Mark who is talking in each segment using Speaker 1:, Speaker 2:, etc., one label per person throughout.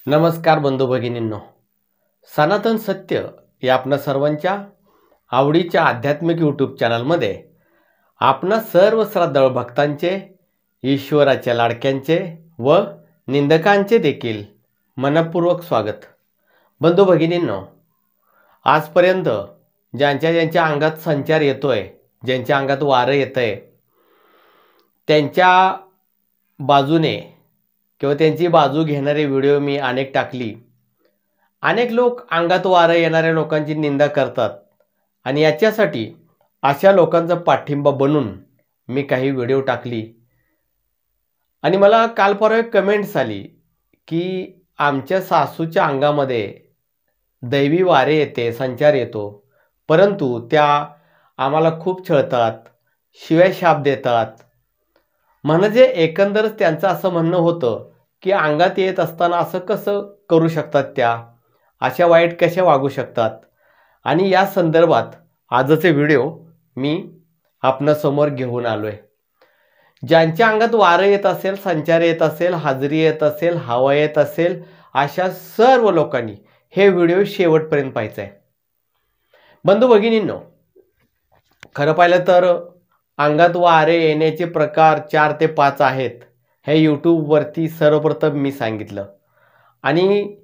Speaker 1: नमस्कार बंधू भगिनींनो, सनातन सत्य या आपणा सर्वांच्या आवडीच्या आध्यात्मिक यूट्यूब चॅनलमध्ये आपणा सर्व श्रद्धाळू भक्तांचे, ईश्वराच्या लाडक्यांचे व निंदकांचे देखील मनपूर्वक स्वागत। बंधू भगिनींनो, आजपर्यंत ज्यांच्या अंगात संचार येतोय, ज्यांच्या अंगात वारं येतंय, त्यांच्या बाजूने किंवा त्यांची बाजू घेणारे व्हिडिओ मी अनेक टाकली। अनेक लोक अंगात वारं येणाऱ्या लोकांची निंदा करतात आणि याच्यासाठी अशा लोकांचा पाठिंबा बनून मी काही व्हिडिओ टाकली आणि मला काल परवा एक कमेंट्स आली की आमच्या सासूच्या अंगामध्ये दैवी वारे येते, संचार येतो, परंतु त्या आम्हाला खूप छळतात, शिव्या शाप देतात। म्हणजे एकंदरच त्यांचं असं म्हणणं होतं की अंगात येत असताना असं कसं करू शकतात, त्या अशा वाईट कशा वागू शकतात। आणि या संदर्भात आजचे व्हिडिओ मी आपणासमोर घेऊन आलोय। ज्यांच्या अंगात वारं येत असेल, संचार येत असेल, हाजरी येत असेल, हवा येत असेल, अशा सर्व लोकांनी हे व्हिडिओ शेवटपर्यंत पाहायचा आहे। बंधू भगिनींनो, खरं पाहिलं तर अंगात वारे येण्याचे प्रकार 4 ते 5 आहेत हे यूट्यूबवरती सर्वप्रथम मी सांगितलं। आणि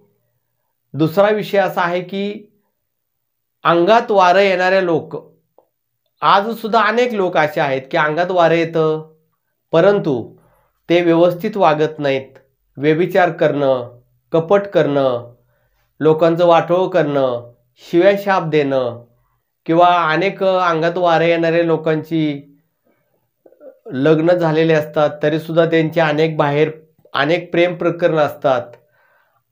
Speaker 1: दुसरा विषय असा आहे की अंगात वारं येणारे लोक आज सुद्धा अनेक लोक असे आहेत की अंगात वारं येतं परंतु ते व्यवस्थित वागत नाहीत। व्यभिचार करणं, कपट करणं, लोकांचं वाटोळं करणं, शिव्या शाप देणं किंवा अनेक अंगात वारं येणाऱ्या लोकांची लग्न झालेले असतात तरी सुद्धा त्यांचे अनेक प्रेम प्रकरण असतात।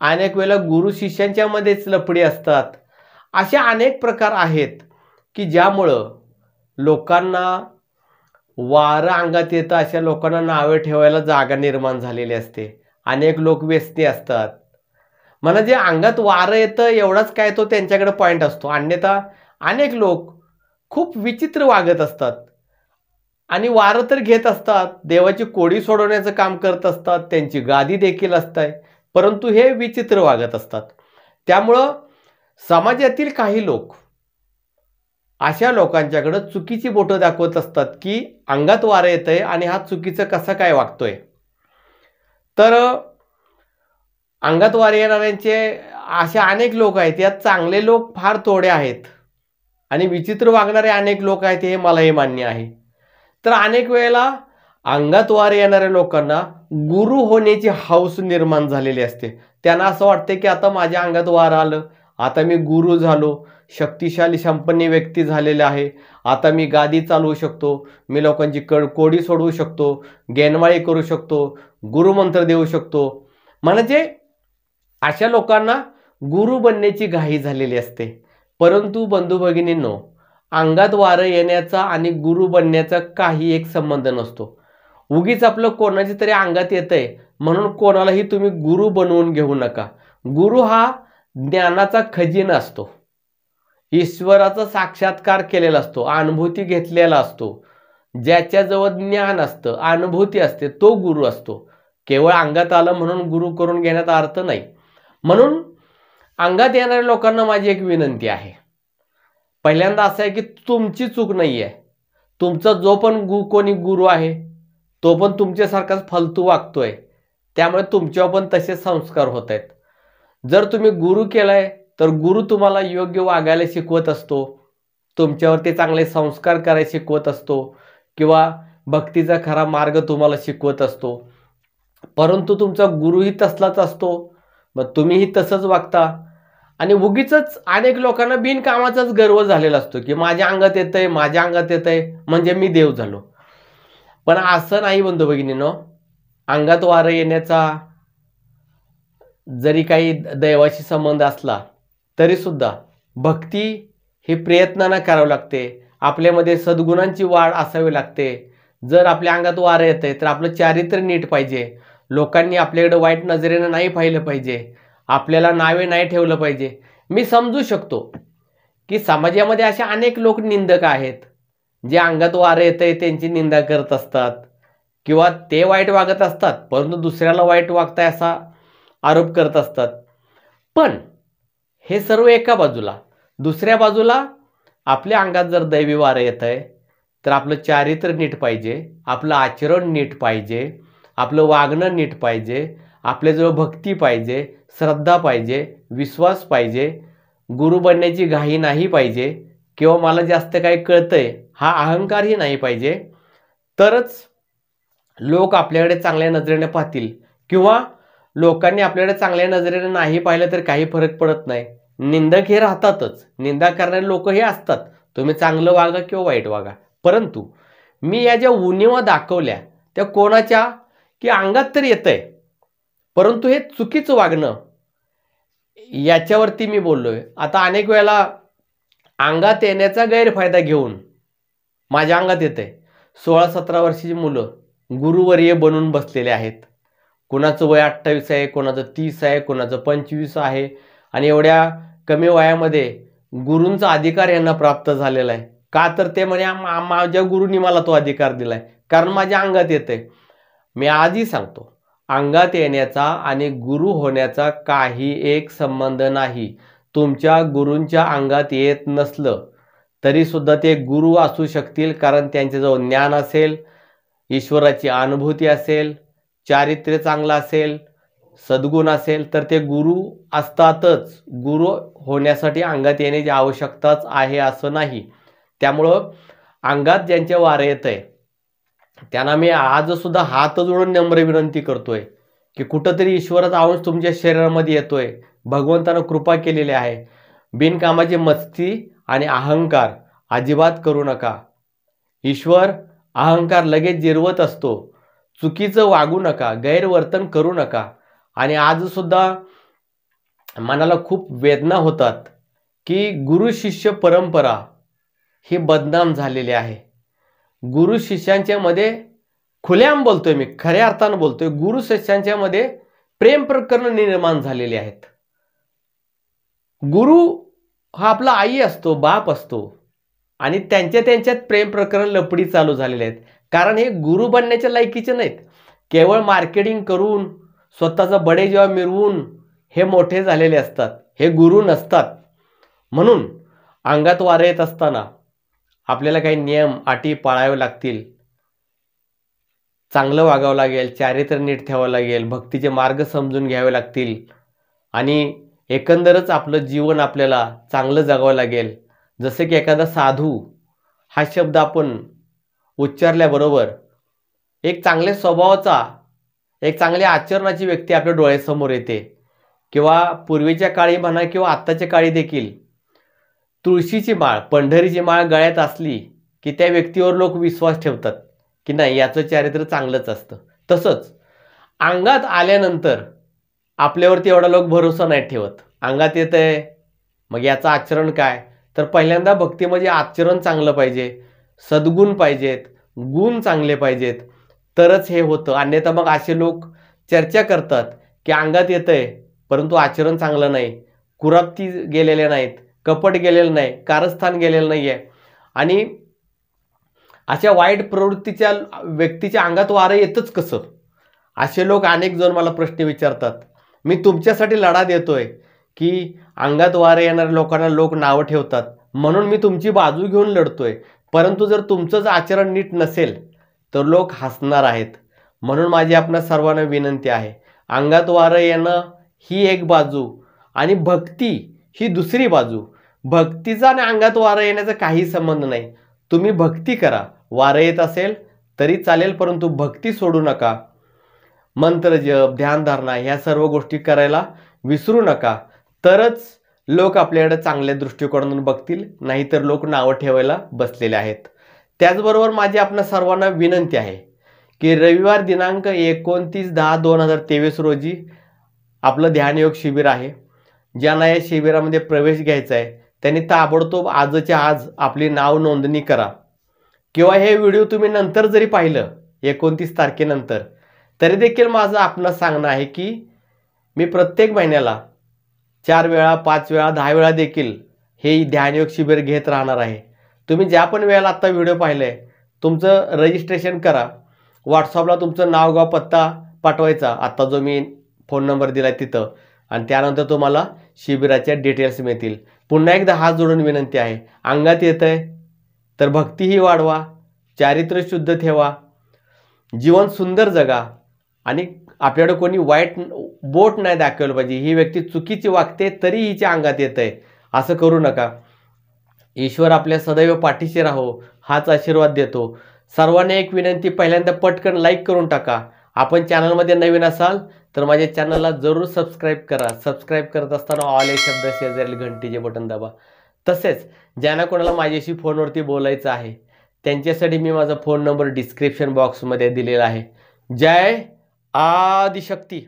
Speaker 1: अनेक वेळेला गुरु शिष्यांच्या मध्येच लफडी असतात। असे अनेक प्रकार आहेत की ज्यामुळं लोकांना वारं अंगात येतं, अशा लोकांना नावे ठेवायला जागा निर्माण झालेली असते। अनेक लोक व्यसनी असतात, म्हणजे अंगात वारं येतं एवढाच काय तो त्यांच्याकडे पॉईंट असतो, अन्यथा अनेक लोक खूप विचित्र वागत असतात आणि वारं तर घेत असतात, देवाची कोडी सोडवण्याचं काम करत असतात, त्यांची गादी देखील असते, परंतु हे विचित्र वागत असतात। त्यामुळं समाजातील काही लोक अशा लोकांच्याकडे चुकीची बोटं दाखवत असतात की अंगात वारं येतंय आणि हा चुकीचं कसं काय वागतोय। तर अंगात वारे येणाऱ्यांचे असे अनेक लोक आहेत, यात चांगले लोक फार थोडे आहेत आणि विचित्र वागणारे अनेक लोक आहेत, हे मलाही मान्य आहे। तर अनेक वेळेला अंगात वारे येणाऱ्या लोकांना गुरु होण्याची हौस निर्माण झालेली असते। त्यांना असं वाटते की आता माझ्या अंगात वारं आलं, आता मी गुरु झालो, शक्तिशाली संपन्न व्यक्ती झालेले आहे, आता मी गादी चालवू शकतो, मी लोकांची कोडी सोडवू शकतो, गेनमाळी करू शकतो, गुरुमंत्र देऊ शकतो। म्हणजे अशा लोकांना गुरु बनण्याची घाई झालेली असते। परंतु बंधू भगिनींनो, अंगात वारं येण्याचा आणि गुरु बनण्याचा काही एक संबंध नसतो। उगीच आपलं कोणाच्या तरी अंगात येतंय म्हणून कोणालाही तुम्ही गुरु बनवून घेऊ नका। गुरु हा ज्ञानाचा खजिना असतो, ईश्वराचा साक्षात्कार केलेला असतो, अनुभूती घेतलेला असतो। ज्याच्याजवळ ज्ञान असतं, अनुभूती असते, तो गुरु असतो। केवळ अंगात आलं म्हणून गुरु करून घेण्यात अर्थ नाही। म्हणून अंगात येणाऱ्या लोकांना माझी एक विनंती आहे, पहिल्यांदा असं आहे की तुमची चूक नाही आहे, तुमचा जो पण कोणी गुरु आहे तो पण तुमच्यासारखाच फालतू वागतोय, त्यामुळे तुमच्यावर पण तसे संस्कार होत आहेत। जर तुम्ही गुरु केलाय तर गुरु तुम्हाला योग्य वागायला शिकवत असतो, तुमच्यावरती चांगले संस्कार करायला शिकवत असतो किंवा भक्तीचा खरा मार्ग तुम्हाला शिकवत असतो। परंतु तुमचा गुरुही तसलाच असतो, मग तुम्हीही तसंच वागता आणि उगीचच अनेक लोकांना बिनकामाचाच गर्व झालेला असतो की माझ्या अंगात येतंय, माझ्या अंगात येतंय म्हणजे मी देव झालो। पण असं नाही बंधू भगिनींनो, अंगात वारं येण्याचा जरी काही दैवाशी संबंध असला तरी सुद्धा भक्ती ही प्रयत्नाने करावी लागते, आपल्यामध्ये सद्गुणांची वाढ असावी लागते। जर आपल्या अंगात वारं येतंय तर आपलं चारित्र्य नीट पाहिजे, लोकांनी आपल्याकडे वाईट नजरेने नाही पाहिलं पाहिजे, आपल्याला नावे नाही ठेवलं पाहिजे। मी समजू शकतो की समाजामध्ये असे अनेक लोक निंदक आहेत, जे अंगात वारं येतंय त्यांची निंदा करत असतात किंवा ते वाईट वागत असतात परंतु दुसऱ्याला वाईट वागताय आरोप करत असतात. पण हे सर्व एका बाजूला. दुसऱ्या बाजूला आपल्या अंगात जर दैवी वारं येत आहे तर आपलं चारित्र्य नीट पाहिजे, आपलं आचरण नीट पाहिजे, आपलं वागणं नीट पाहिजे, आपल्याजवळ भक्ती पाहिजे, श्रद्धा पाहिजे, विश्वास पाहिजे, गुरु बनण्याची घाई नाही पाहिजे, किंवा मला जास्त काही कळतंय हा अहंकारही नाही पाहिजे. तरच लोक आपल्याकडे चांगल्या नजरेने पाहतील. किंवा लोकांनी आपल्याकडे चांगल्या नजरेने नाही पाहिलं तर काही फरक पडत नाही. निंदक हे राहतातच, निंदा करणारे लोक हे असतात. तुम्ही चांगलं वागा किंवा वाईट वागा. परंतु मी या ज्या उणिवा दाखवल्या त्या कोणाच्या की अंगात तर येतंय, परंतु हे चुकीचं वागणं याच्यावरती मी बोललोय. आता अनेक वेळेला अंगात येण्याचा गैरफायदा घेऊन माझ्या अंगात येतंय. 16-17 वर्षाची मुलं गुरुवर्य बनून बसलेले आहेत. कोणाचं वय 28 आहे, कोणाचं 30 आहे, कोणाचं 25 आहे. आणि एवढ्या कमी वयामध्ये गुरूंचा अधिकार यांना प्राप्त झालेला आहे. का तर ते म्हणे माझ्या गुरुनी मला तो अधिकार दिलाय, कारण माझ्या अंगात येते. मी आधी सांगतो, अंगात येण्याचा आणि गुरु होण्याचा काही एक संबंध नाही. तुमच्या गुरूंच्या अंगात येत नसलं तरी सुद्धा ते गुरु असू शकतील, कारण त्यांच्याजवळ ज्ञान असेल, ईश्वराची अनुभूती असेल, चारित्र्य चांगलं असेल, सद्गुण असेल, तर ते गुरु असतातच. गुरु होण्यासाठी अंगात येण्याची आवश्यकताच आहे असं नाही. त्यामुळं अंगात ज्यांच्या वारं येतंय त्यांना मी आज सुद्धा हात जोडून नम्र विनंती करतोय की कुठंतरी ईश्वराचा अंश तुमच्या शरीरामध्ये येतोय, भगवंतानं कृपा केलेली आहे. बिनकामाची मस्ती आणि अहंकार अजिबात करू नका. ईश्वर अहंकार लगेच जिरवत असतो. चुकीचं वागू नका, गैरवर्तन करू नका. आणि आज सुद्धा मनाला खूप वेदना होतात की गुरु शिष्य परंपरा ही बदनाम झालेली आहे. गुरु शिष्यांच्या मध्ये खुलेआम बोलतोय, मी खऱ्या अर्थानं बोलतोय, गुरु शिष्यांच्या मध्ये प्रेम प्रकरण निर्माण झालेली आहेत. गुरु हा आपला आई असतो, बाप असतो, आणि त्यांच्यात प्रेम प्रकरण लपडी चालू झालेले आहेत. कारण हे गुरु बनण्याच्या लायकीचे नाहीत. केवळ मार्केटिंग करून स्वतःचा बडे जेव्हा मिरवून हे मोठे झालेले असतात, हे गुरु नसतात. म्हणून अंगात वारं येत असताना आपल्याला काही नियम अटी पाळावे लागतील. चांगलं वागावं लागेल, चारित्र्य नीट ठेवावं लागेल, भक्तीचे मार्ग समजून घ्यावे लागतील, आणि एकंदरच आपलं जीवन आपल्याला चांगलं जगावं लागेल. जसे की एखादा साधू हा शब्द आपण उच्चारल्याबरोबर एक चांगल्या स्वभावाचा, एक चांगल्या आचरणाची व्यक्ती आपल्या डोळ्यासमोर येते. किंवा पूर्वीच्या काळी म्हणा किंवा आत्ताच्या काळी देखील तुळशीची माळ, पंढरीची माळ गळ्यात असली की त्या व्यक्तीवर लोक विश्वास ठेवतात की नाही, याचं चारित्र्य चांगलंच असतं. तसंच अंगात आल्यानंतर आपल्यावरती एवढा लोक भरोसा नाही ठेवत. अंगात येतंय मग याचं आचरण काय, तर पहिल्यांदा भक्तीमध्ये आचरण चांगलं पाहिजे, सद्गुण पाहिजेत, गुण चांगले पाहिजेत, तरच हे होतं. अन्यथा मग असे लोक चर्चा करतात की अंगात येतंय परंतु आचरण चांगलं नाही, कुरापती गेलेले नाहीत, कपट गेलेलं नाही, कारस्थान गेलेलं नाही आहे. आणि अशा वाईट प्रवृत्तीच्या व्यक्तीच्या अंगात वारं येतच कसं? असे लोक अनेक जण मला प्रश्न विचारतात. मी तुमच्यासाठी लढा देतोय की अंगात वारं येणाऱ्या लोकांना लोक नावं ठेवतात, म्हणून मी तुमची बाजू घेऊन लढतोय. परंतु जर तुमचंच आचरण नीट नसेल तर लोक हसणार आहेत. म्हणून माझी आपणा सर्वांना विनंती आहे, अंगात वारं येणं ही एक बाजू आणि भक्ती ही दुसरी बाजू. भक्तीचा आणि अंगात वारं येण्याचा काही संबंध नाही. तुम्ही भक्ती करा, वारं येत असेल तरी चालेल, परंतु भक्ती सोडू नका. मंत्र जप, ध्यानधारणा ह्या सर्व गोष्टी करायला विसरू नका. तरच लोक आपल्याकडे चांगल्या दृष्टिकोनातून बघतील, नाहीतर लोक नावं ठेवायला बसलेले आहेत. त्याचबरोबर माझी आपणा सर्वांना विनंती आहे की रविवार दिनांक 29/10/2023 रोजी आपलं ध्यानयोग शिबिर आहे. ज्यांना या शिबिरामध्ये प्रवेश घ्यायचा आहे त्यांनी ताबडतोब आजच्या आज आपली नाव नोंदणी करा. किंवा हे व्हिडिओ तुम्ही नंतर जरी पाहिलं 29 तारखेनंतर, तरी देखील माझं आपणास सांगणं आहे की मी प्रत्येक महिन्याला 4 वेळा, 5 वेळा, 10 वेळा देखील हे ध्यानयोग शिबिर घेत राहणार आहे. तुम्ही ज्या पण वेळेला आत्ता व्हिडिओ पाहिलाय तुमचं रजिस्ट्रेशन करा. व्हॉट्सअपला तुमचं नाव, गाव, पत्ता पाठवायचा, आत्ता जो मी फोन नंबर दिला तिथं, आणि त्यानंतर तुम्हाला शिबिराच्या डिटेल्स मिळतील. पुन्हा एकदा हात जोडून विनंती आहे, अंगात येतंय तर भक्तीही वाढवा, चारित्र्य शुद्ध ठेवा, जीवन सुंदर जगा, आणि आपल्याकडे कोणी वाईट बोट नाही दाखवलं पाहिजे. ही व्यक्ती चुकीची वागते तरी हिच्या अंगात येतंय असं करू नका. ईश्वर आपल्या सदैव पाठीशी राहो हाच आशीर्वाद देतो. सर्वांना एक विनंती, पहिल्यांदा पटकन लाईक करून टाका. आपण चॅनलमध्ये नवीन असाल तर माझ्या चॅनलला जरूर सबस्क्राईब करा. सबस्क्राईब करत असताना ऑल या शब्द शेजारील घंटीचे बटन दाबा. तसेच ज्यांना कोणाला माझ्याशी फोनवरती बोलायचं आहे त्यांच्यासाठी मी माझा फोन नंबर डिस्क्रिप्शन बॉक्समध्ये दिलेला आहे. जय आदिशक्ती.